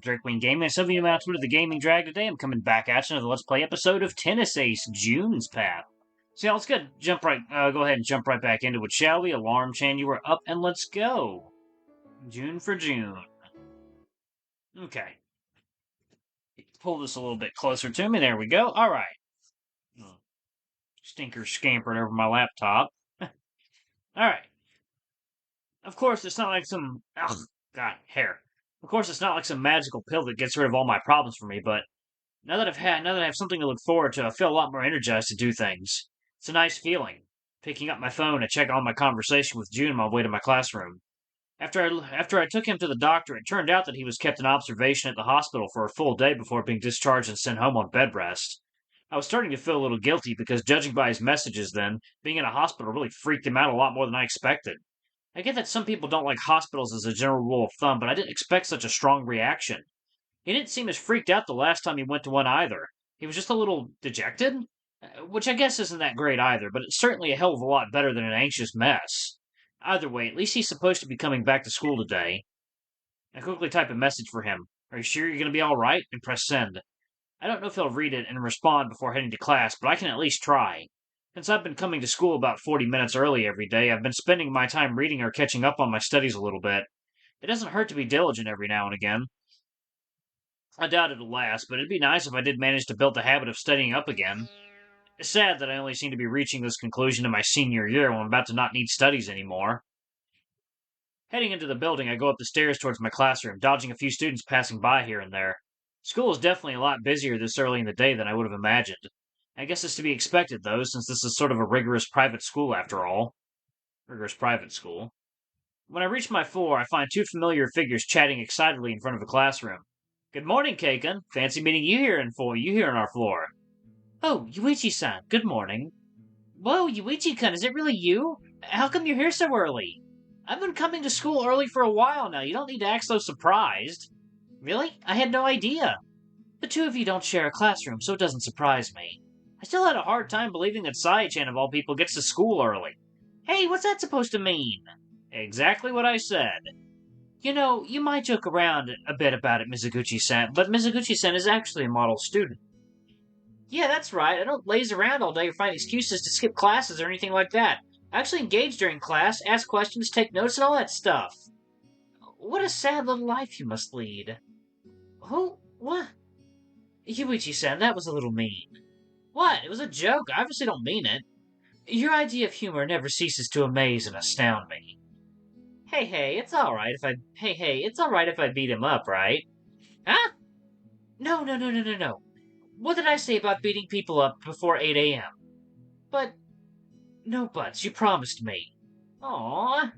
Drakewing Gaming, and some of you out to the Gaming Drag today. I'm coming back at you with a Let's Play episode of Tennis Ace June's Path. So yeah, let's go ahead and jump right back into it, shall we? Alarm chain, you are up, and let's go. June for June. Okay. Pull this a little bit closer to me. There we go. All right. Stinker scampered over my laptop. All right. Of course, it's not like some... Ugh, God, hair. Of course, it's not like some magical pill that gets rid of all my problems for me, but now that I have something to look forward to, I feel a lot more energized to do things. It's a nice feeling. Picking up my phone to check on my conversation with June on my way to my classroom. After I took him to the doctor, it turned out that he was kept in observation at the hospital for a full day before being discharged and sent home on bed rest. I was starting to feel a little guilty because, judging by his messages then, being in a hospital really freaked him out a lot more than I expected. I get that some people don't like hospitals as a general rule of thumb, but I didn't expect such a strong reaction. He didn't seem as freaked out the last time he went to one either. He was just a little dejected? Which I guess isn't that great either, but it's certainly a hell of a lot better than an anxious mess. Either way, at least he's supposed to be coming back to school today. I quickly type a message for him. Are you sure you're going to be alright? And press send. I don't know if he'll read it and respond before heading to class, but I can at least try. Since I've been coming to school about 40 minutes early every day, I've been spending my time reading or catching up on my studies a little bit. It doesn't hurt to be diligent every now and again. I doubt it'll last, but it'd be nice if I did manage to build the habit of studying up again. It's sad that I only seem to be reaching this conclusion in my senior year when I'm about to not need studies anymore. Heading into the building, I go up the stairs towards my classroom, dodging a few students passing by here and there. School is definitely a lot busier this early in the day than I would have imagined. I guess it's to be expected, though, since this is sort of a rigorous private school after all. Rigorous private school. When I reach my floor, I find two familiar figures chatting excitedly in front of the classroom. Good morning, Keiken. Fancy meeting you here on our floor. Oh, Yuichi-san, good morning. Whoa, Yuichi-kun, is it really you? How come you're here so early? I've been coming to school early for a while now. You don't need to act so surprised. Really? I had no idea. The two of you don't share a classroom, so it doesn't surprise me. I still had a hard time believing that Sai-chan of all people gets to school early. Hey, what's that supposed to mean? Exactly what I said. You know, you might joke around a bit about it, Mizuguchi-san, but Mizuguchi-san is actually a model student. Yeah, that's right. I don't laze around all day or find excuses to skip classes or anything like that. I actually engage during class, ask questions, take notes, and all that stuff. What a sad little life you must lead. Who? What? Yuichi-san, that was a little mean. What? It was a joke. I obviously don't mean it. Your idea of humor never ceases to amaze and astound me. Hey, it's alright if I beat him up, right? Huh? No. What did I say about beating people up before 8 a.m.? But, no buts, you promised me. Aww.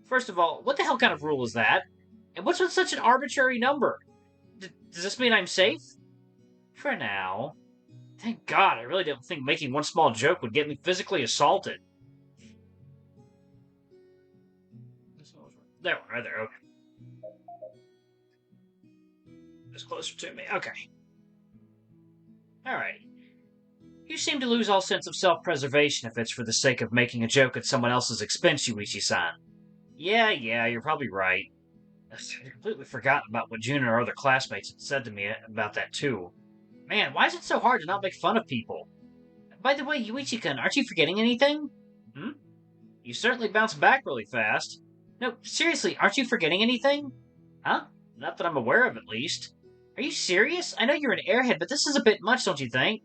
First of all, what the hell kind of rule is that? And what's with such an arbitrary number? Does this mean I'm safe? For now. Thank God, I really didn't think making one small joke would get me physically assaulted. There, right there, okay. It's closer to me, okay. Alright. You seem to lose all sense of self-preservation if it's for the sake of making a joke at someone else's expense, Yuichi-san. Yeah, you're probably right. I completely forgotten about what June and our other classmates had said to me about that, too. Man, why is it so hard to not make fun of people? By the way, Yuichi-kun, aren't you forgetting anything? You certainly bounced back really fast. No, seriously, aren't you forgetting anything? Huh? Not that I'm aware of, at least. Are you serious? I know you're an airhead, but this is a bit much, don't you think?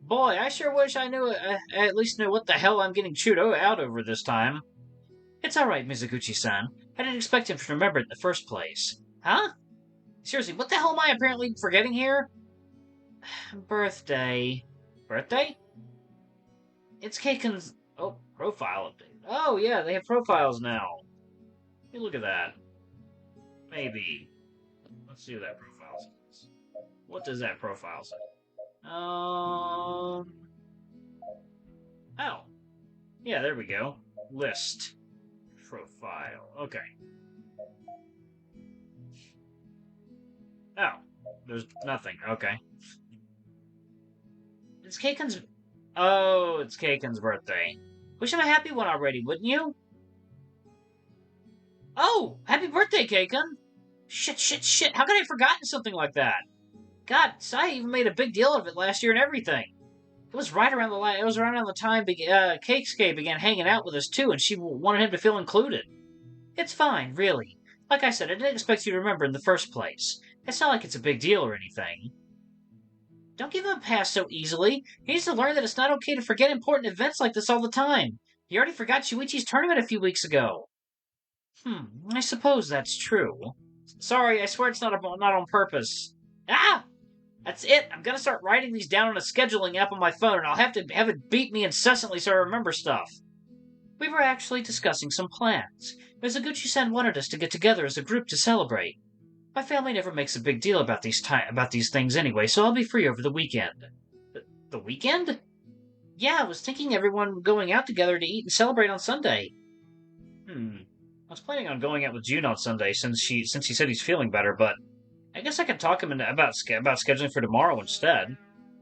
Boy, I sure wish I at least knew what the hell I'm getting chewed out over this time. It's alright, Mizuguchi-san. I didn't expect him to remember it in the first place. Huh? Seriously, what the hell am I apparently forgetting here? Birthday. Birthday? It's Keiken's... Oh, profile update. Oh, yeah, they have profiles now. Hey, look at that. Maybe. Let's see what that profile says. What does that profile say? Oh. Yeah, there we go. List. Profile. Okay. Oh. There's nothing. Okay. It's Keiken's... Oh, it's Keiken's birthday. Wish him a happy one already, wouldn't you? Oh! Happy birthday, Keiken! Shit. How could I have forgotten something like that? God, Sai even made a big deal of it last year and everything. It was it was around the time Cakescape began hanging out with us too, and she wanted him to feel included. It's fine, really. Like I said, I didn't expect you to remember in the first place. It's not like it's a big deal or anything. Don't give him a pass so easily. He needs to learn that it's not okay to forget important events like this all the time. He already forgot Shuichi's tournament a few weeks ago. I suppose that's true. Sorry, I swear it's not on purpose. Ah! That's it. I'm gonna start writing these down on a scheduling app on my phone, and I'll have to have it beep me incessantly so I remember stuff. We were actually discussing some plans. Mizuguchi-san wanted us to get together as a group to celebrate. My family never makes a big deal about these things anyway, so I'll be free over the weekend. The weekend? Yeah, I was thinking everyone going out together to eat and celebrate on Sunday. I was planning on going out with June on Sunday since he said he's feeling better, but I guess I could talk him about scheduling for tomorrow instead.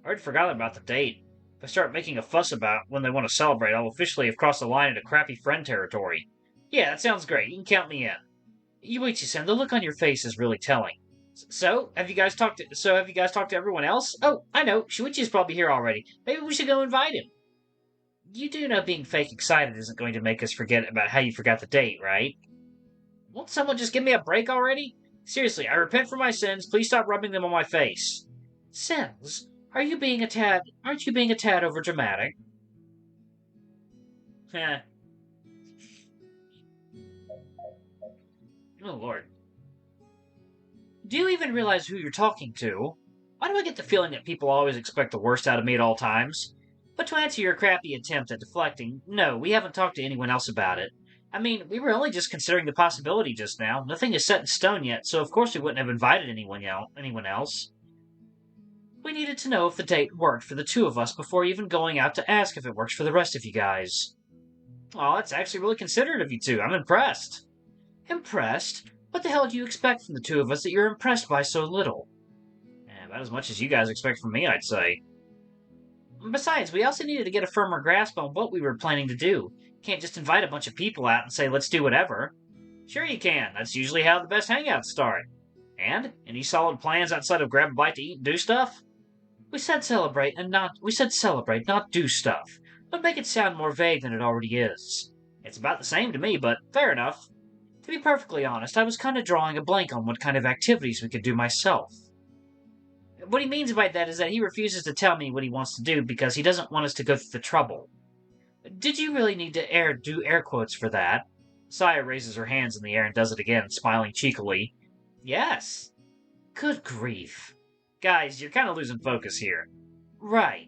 I already forgot about the date. If I start making a fuss about when they want to celebrate, I'll officially have crossed the line into crappy friend territory. Yeah, that sounds great. You can count me in. Yuichi-san, the look on your face is really telling. So, have you guys talked to everyone else? Oh, I know. Shuichi's probably here already. Maybe we should go invite him. You do know being fake excited isn't going to make us forget about how you forgot the date, right? Won't someone just give me a break already? Seriously, I repent for my sins. Please stop rubbing them on my face. Sins? Aren't you being a tad overdramatic? Heh. Oh, Lord. Do you even realize who you're talking to? Why do I get the feeling that people always expect the worst out of me at all times? But to answer your crappy attempt at deflecting, no, we haven't talked to anyone else about it. I mean, we were only just considering the possibility just now. Nothing is set in stone yet, so of course we wouldn't have invited anyone else. We needed to know if the date worked for the two of us before even going out to ask if it works for the rest of you guys. Oh, that's actually really considerate of you two. I'm impressed. Impressed? What the hell do you expect from the two of us that you're impressed by so little? About as much as you guys expect from me, I'd say. Besides, we also needed to get a firmer grasp on what we were planning to do. Can't just invite a bunch of people out and say, let's do whatever. Sure you can. That's usually how the best hangouts start. And? Any solid plans outside of grab a bite to eat and do stuff? We said celebrate, not do stuff. Don't make it sound more vague than it already is. It's about the same to me, but fair enough. To be perfectly honest, I was kind of drawing a blank on what kind of activities we could do myself. What he means by that is that he refuses to tell me what he wants to do because he doesn't want us to go through the trouble. Did you really need to do air quotes for that? Saya raises her hands in the air and does it again, smiling cheekily. Yes. Good grief. Guys, you're kind of losing focus here. Right.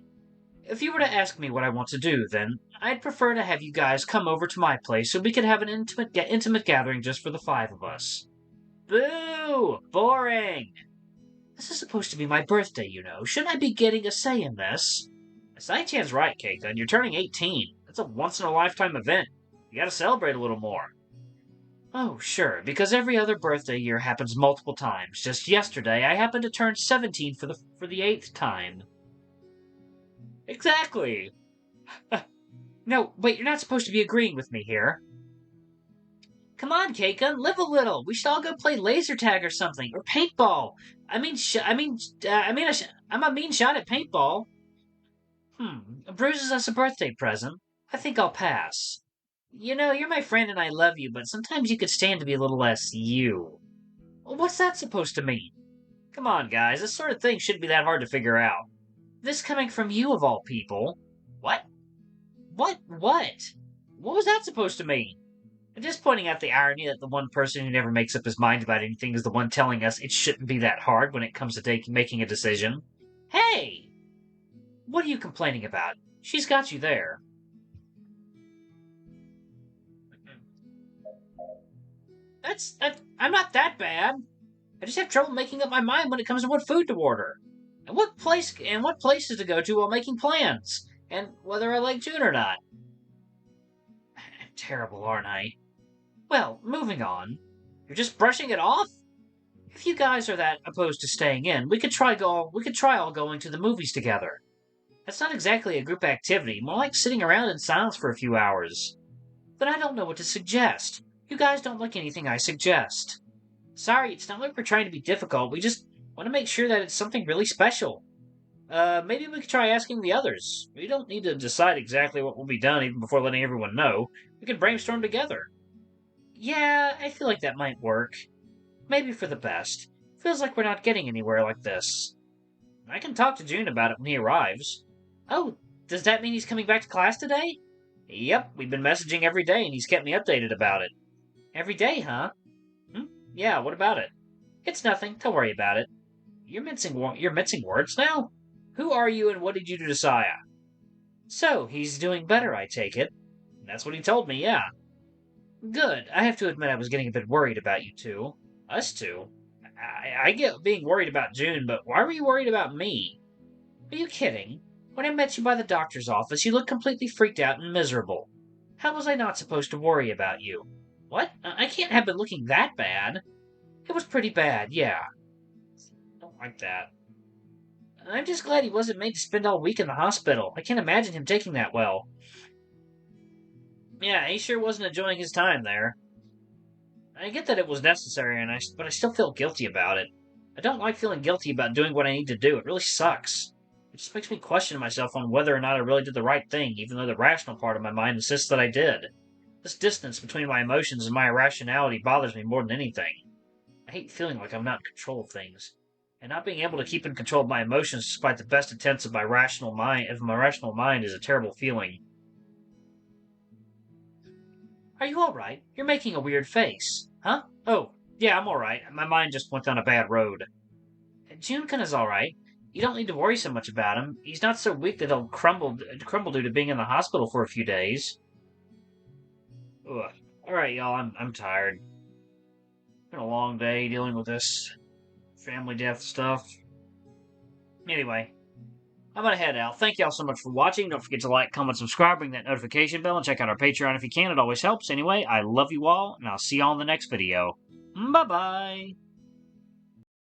If you were to ask me what I want to do, then I'd prefer to have you guys come over to my place so we could have an intimate gathering just for the five of us. Boo! Boring! This is supposed to be my birthday, you know. Shouldn't I be getting a say in this? Sai-chan's right, Keita, and you're turning 18. That's a once-in-a-lifetime event. You gotta celebrate a little more. Oh, sure, because every other birthday year happens multiple times. Just yesterday, I happened to turn 17 for the 8th time. Exactly! No, wait, you're not supposed to be agreeing with me here. Come on, Keika, live a little. We should all go play laser tag or something, or paintball. I'm a mean shot at paintball. Bruises us a birthday present. I think I'll pass. You know, you're my friend and I love you, but sometimes you could stand to be a little less you. What's that supposed to mean? Come on, guys, this sort of thing shouldn't be that hard to figure out. This coming from you of all people. What? What? What was that supposed to mean? I'm just pointing out the irony that the one person who never makes up his mind about anything is the one telling us it shouldn't be that hard when it comes to making a decision. Hey! What are you complaining about? She's got you there. I'm not that bad. I just have trouble making up my mind when it comes to what food to order. And what places to go to while making plans. And whether I like June or not. I'm terrible, aren't I? Well, moving on. You're just brushing it off? If you guys are that opposed to staying in, we could try all going to the movies together. That's not exactly a group activity, more like sitting around in silence for a few hours. Then I don't know what to suggest. You guys don't like anything I suggest. Sorry, it's not like we're trying to be difficult. We just want to make sure that it's something really special. Maybe we could try asking the others. We don't need to decide exactly what will be done even before letting everyone know. We can brainstorm together. Yeah, I feel like that might work. Maybe for the best. Feels like we're not getting anywhere like this. I can talk to June about it when he arrives. Oh, does that mean he's coming back to class today? Yep, we've been messaging every day and he's kept me updated about it. Every day, huh? Hmm? Yeah, what about it? It's nothing. Don't worry about it. You're mincing words now? Who are you and what did you do to Saya? So, he's doing better, I take it. That's what he told me, yeah. Good. I have to admit I was getting a bit worried about you two. Us two? I get being worried about June, but why were you worried about me? Are you kidding? When I met you by the doctor's office, you looked completely freaked out and miserable. How was I not supposed to worry about you? What? I can't have been looking that bad. It was pretty bad, yeah. I don't like that. I'm just glad he wasn't made to spend all week in the hospital. I can't imagine him taking that well. Yeah, he sure wasn't enjoying his time there. I get that it was necessary, but I still feel guilty about it. I don't like feeling guilty about doing what I need to do. It really sucks. It just makes me question myself on whether or not I really did the right thing, even though the rational part of my mind insists that I did. This distance between my emotions and my irrationality bothers me more than anything. I hate feeling like I'm not in control of things, and not being able to keep in control of my emotions despite the best intents of my rational mind is a terrible feeling. Are you alright? You're making a weird face. Huh? Oh, yeah, I'm alright. My mind just went down a bad road. Junkin is alright. You don't need to worry so much about him. He's not so weak that he'll crumble due to being in the hospital for a few days. Ugh. Alright, y'all, I'm tired. Been a long day dealing with this family death stuff. Anyway, I'm gonna head out. Thank y'all so much for watching. Don't forget to like, comment, subscribe, ring that notification bell, and check out our Patreon if you can. It always helps. Anyway, I love you all, and I'll see y'all in the next video. Bye-bye.